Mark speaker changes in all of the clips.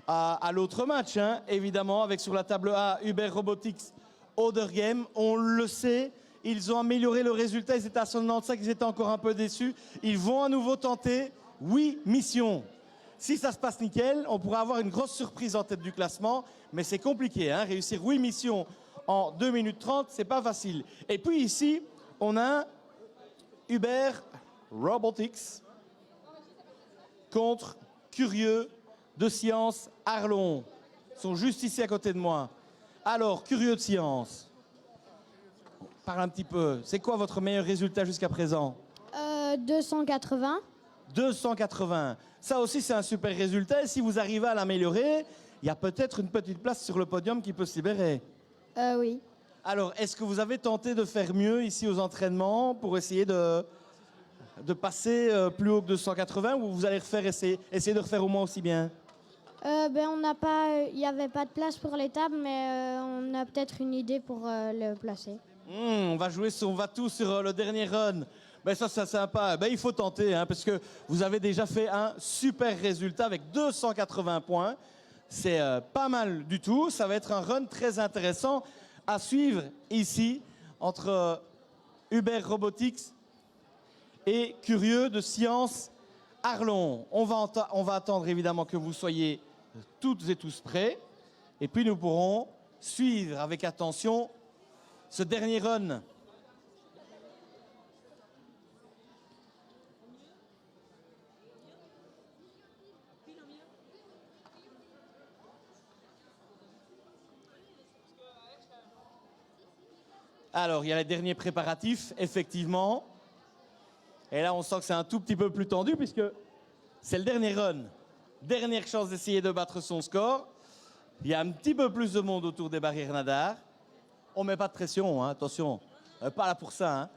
Speaker 1: à l'autre match, hein, évidemment, avec sur la table A, Uber Robotics, Other Game. On le sait, ils ont amélioré le résultat, ils étaient à 195, ils étaient encore un peu déçus. Ils vont à nouveau tenter 8 missions. Si ça se passe nickel, on pourra avoir une grosse surprise en tête du classement, mais c'est compliqué, hein, réussir 8 missions en 2 minutes 30, c'est pas facile. Et puis ici, on a Uber Robotics contre Curieux de Science Arlon. Ils sont juste ici à côté de moi. Alors, Curieux de Science, parle un petit peu. C'est quoi votre meilleur résultat jusqu'à présent?
Speaker 2: 280.
Speaker 1: 280. Ça aussi, c'est un super résultat. Et si vous arrivez à l'améliorer, il y a peut-être une petite place sur le podium qui peut se libérer.
Speaker 2: Oui.
Speaker 1: Alors, est-ce que vous avez tenté de faire mieux ici aux entraînements pour essayer de passer plus haut que 280 ou vous allez essayer de refaire au moins aussi bien?
Speaker 2: On n'a pas, il n'y avait pas de place pour les tables, mais on a peut-être une idée pour le placer.
Speaker 1: On va tout sur le dernier run. Ben ça, c'est sympa. Ben, il faut tenter, hein, parce que vous avez déjà fait un super résultat avec 280 points. C'est pas mal du tout. Ça va être un run très intéressant à suivre ici entre Uber Robotics et Curieux de Science Arlon. On va attendre évidemment que vous soyez toutes et tous prêts. Et puis nous pourrons suivre avec attention ce dernier run. Alors, il y a les derniers préparatifs, effectivement. Et là, on sent que c'est un tout petit peu plus tendu puisque c'est le dernier run. Dernière chance d'essayer de battre son score. Il y a un petit peu plus de monde autour des barrières Nadar. On ne met pas de pression, hein, attention. Pas là pour ça. Hein.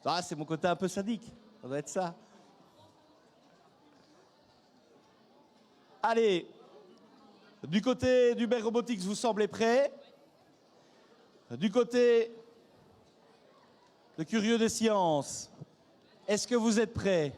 Speaker 1: Ah, c'est mon côté un peu sadique. Ça doit être ça. Allez. Du côté d'Uber Robotics, vous semblez prêts? Du côté de Curieux des Sciences, est-ce que vous êtes prêts?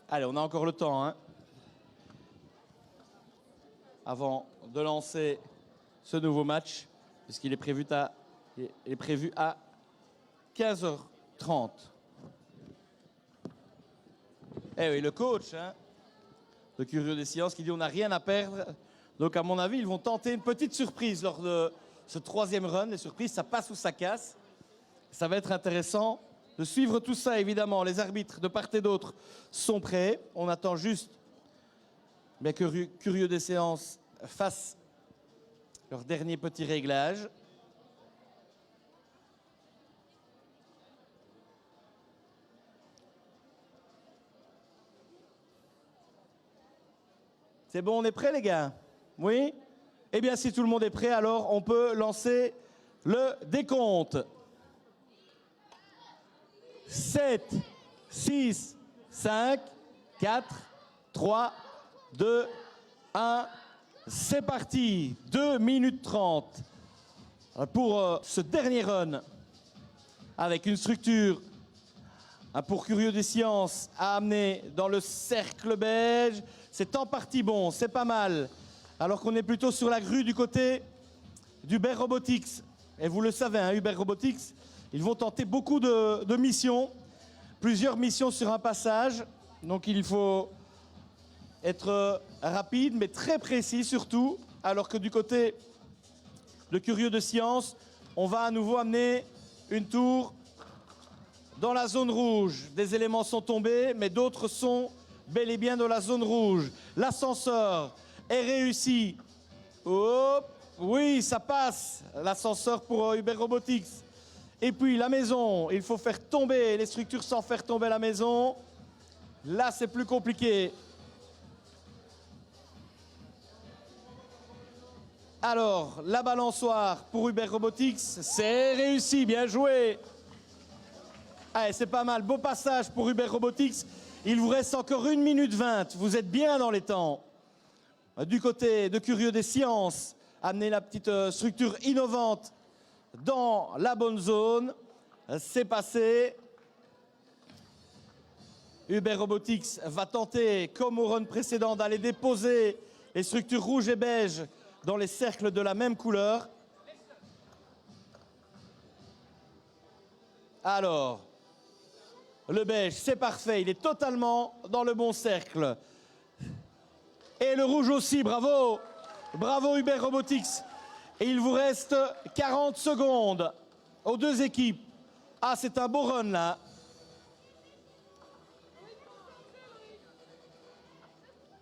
Speaker 1: Allez, on a encore le temps, hein, avant de lancer ce nouveau match, puisqu'il est prévu à 15h30. Eh oui, le coach, hein, de Curieux des Sciences, qui dit on n'a rien à perdre. Donc, à mon avis, ils vont tenter une petite surprise lors de ce troisième run. Les surprises, ça passe ou ça casse. Ça va être intéressant de suivre tout ça, évidemment. Les arbitres de part et d'autre sont prêts. On attend juste que Curieux des Sciences fassent leur dernier petit réglage. C'est bon, on est prêts, les gars? Oui? Eh bien, si tout le monde est prêt, alors on peut lancer le décompte. 7, 6, 5, 4, 3, 2, 1... C'est parti, 2 minutes 30 pour ce dernier run avec une structure pour Curieux des Sciences à amener dans le cercle beige. C'est en partie bon, c'est pas mal. Alors qu'on est plutôt sur la grue du côté d'Uber Robotics. Et vous le savez, hein, Uber Robotics, ils vont tenter beaucoup de missions, plusieurs missions sur un passage. Donc il faut être rapide, mais très précis surtout, alors que du côté de Curieux de Science, on va à nouveau amener une tour dans la zone rouge. Des éléments sont tombés, mais d'autres sont bel et bien dans la zone rouge. L'ascenseur est réussi. Hop, oui, ça passe, l'ascenseur pour Uber Robotics. Et puis la maison, il faut faire tomber les structures sans faire tomber la maison. Là, c'est plus compliqué. Alors, la balançoire pour Uber Robotics, c'est réussi, bien joué. Allez, c'est pas mal. Beau passage pour Uber Robotics. Il vous reste encore 1 minute 20. Vous êtes bien dans les temps. Du côté de Curieux des Sciences, amener la petite structure innovante dans la bonne zone. C'est passé. Uber Robotics va tenter, comme au run précédent, d'aller déposer les structures rouges et beiges dans les cercles de la même couleur. Alors, le beige, c'est parfait, il est totalement dans le bon cercle. Et le rouge aussi, bravo! Bravo Uber Robotics. Et il vous reste 40 secondes aux deux équipes. Ah, c'est un beau run là.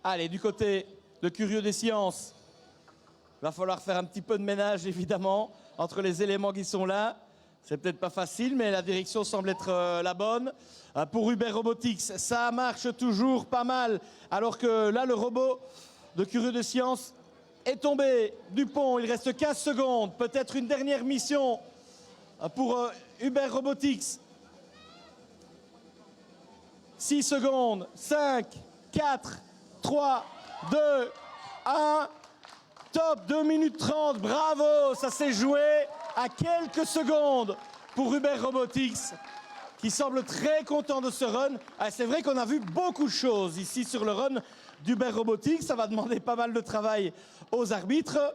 Speaker 1: Allez, du côté de Curieux des Sciences, il va falloir faire un petit peu de ménage évidemment entre les éléments qui sont là. C'est peut-être pas facile, mais la direction semble être la bonne. Pour Uber Robotics, ça marche toujours pas mal. Alors que là, le robot de Curieux de Sciences est tombé du pont. Il reste 15 secondes. Peut-être une dernière mission pour Uber Robotics. 6 secondes. 5, 4, 3, 2, 1. Top, 2 minutes 30. Bravo, ça s'est joué à quelques secondes pour Uber Robotics, qui semble très content de ce run. Ah, c'est vrai qu'on a vu beaucoup de choses ici sur le run d'Uber Robotics. Ça va demander pas mal de travail aux arbitres.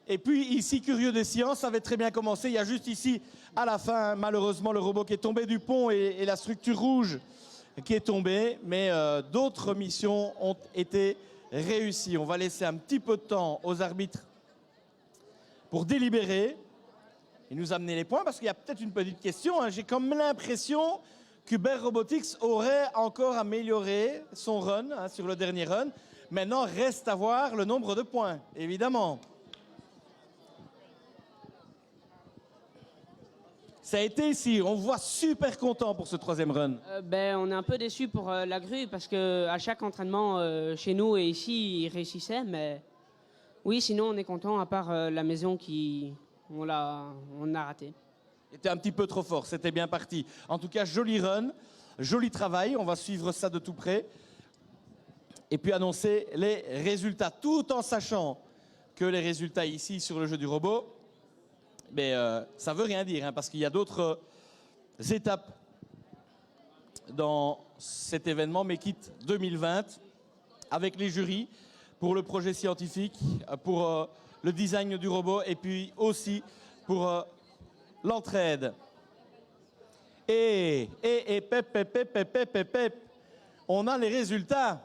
Speaker 1: Et puis ici, Curieux des Sciences avait très bien commencé. Il y a juste ici, à la fin, malheureusement, le robot qui est tombé du pont et la structure rouge qui est tombée. Mais d'autres missions ont été réussies. On va laisser un petit peu de temps aux arbitres pour délibérer et nous amener les points, parce qu'il y a peut-être une petite question. Hein. J'ai comme l'impression qu'Uber Robotics aurait encore amélioré son run sur le dernier run. Maintenant, reste à voir le nombre de points, évidemment. Ça a été ici, on vous voit super content pour ce troisième run.
Speaker 3: On est un peu déçus pour la grue, parce qu'à chaque entraînement chez nous et ici, il réussissait, mais oui, sinon on est content, à part la maison on a raté.
Speaker 1: C'était un petit peu trop fort, c'était bien parti. En tout cas, joli run, joli travail, on va suivre ça de tout près. Et puis annoncer les résultats, tout en sachant que les résultats ici sur le jeu du robot, ça veut rien dire, hein, parce qu'il y a d'autres étapes dans cet événement Make It 2020, avec les jurys, pour le projet scientifique, pour le design du robot et puis aussi pour l'entraide. Et pep, on a les résultats.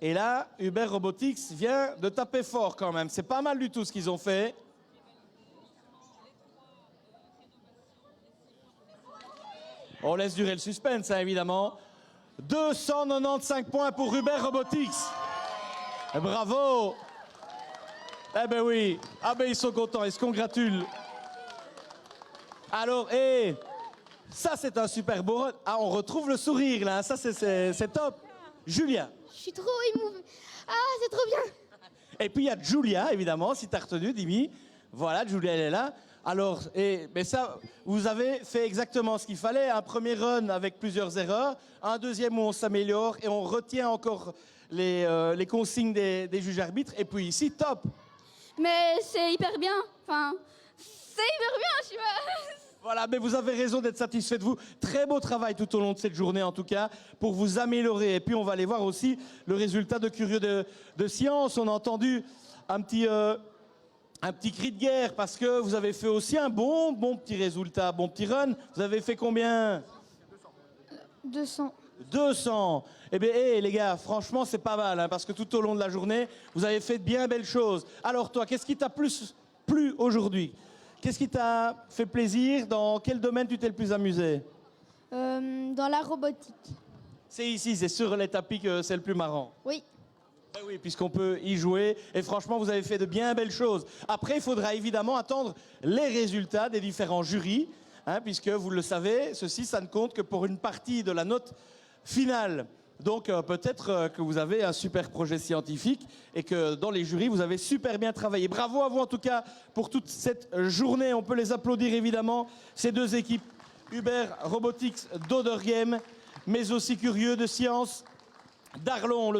Speaker 1: Et là, Uber Robotics vient de taper fort quand même. C'est pas mal du tout ce qu'ils ont fait. On laisse durer le suspense, hein, évidemment. 295 points pour Uber Robotics. Et bravo. Eh ben oui. Ah ben ils sont contents, ils se congratulent. Alors, ça c'est un super beau run. Ah, on retrouve le sourire là, ça c'est top. Julia.
Speaker 2: Je suis trop émouvée. Ah, c'est trop bien.
Speaker 1: Et puis il y a Julia, évidemment, si tu as retenu, Dimi. Voilà, Julia, elle est là. Alors, mais ça, vous avez fait exactement ce qu'il fallait. Un premier run avec plusieurs erreurs, un deuxième où on s'améliore et on retient encore les consignes des juges arbitres. Et puis ici, top.
Speaker 4: Mais c'est hyper bien. Enfin, c'est hyper bien, je sais pas.
Speaker 1: Voilà, mais vous avez raison d'être satisfait de vous. Très beau travail tout au long de cette journée, en tout cas, pour vous améliorer. Et puis, on va aller voir aussi le résultat de Curieux de Sciences. On a entendu un petit cri de guerre parce que vous avez fait aussi un bon petit résultat, bon petit run. Vous avez fait combien ?
Speaker 2: 200.
Speaker 1: 200. Eh bien, les gars, franchement, c'est pas mal, hein, parce que tout au long de la journée, vous avez fait de bien belles choses. Alors toi, qu'est-ce qui t'a plus plu aujourd'hui ? Qu'est-ce qui t'a fait plaisir ? Dans quel domaine tu t'es le plus amusé ?
Speaker 2: Dans la robotique.
Speaker 1: C'est ici, c'est sur les tapis que c'est le plus marrant.
Speaker 2: Oui.
Speaker 1: Eh oui, puisqu'on peut y jouer. Et franchement, vous avez fait de bien belles choses. Après, il faudra évidemment attendre les résultats des différents jurys, hein, puisque vous le savez, ceci, ça ne compte que pour une partie de la note finale. Donc peut-être que vous avez un super projet scientifique et que dans les jurys, vous avez super bien travaillé. Bravo à vous en tout cas pour toute cette journée. On peut les applaudir évidemment. Ces deux équipes, Hubert Robotics d'Oderghem, mais aussi Curieux de Sciences d'Arlon.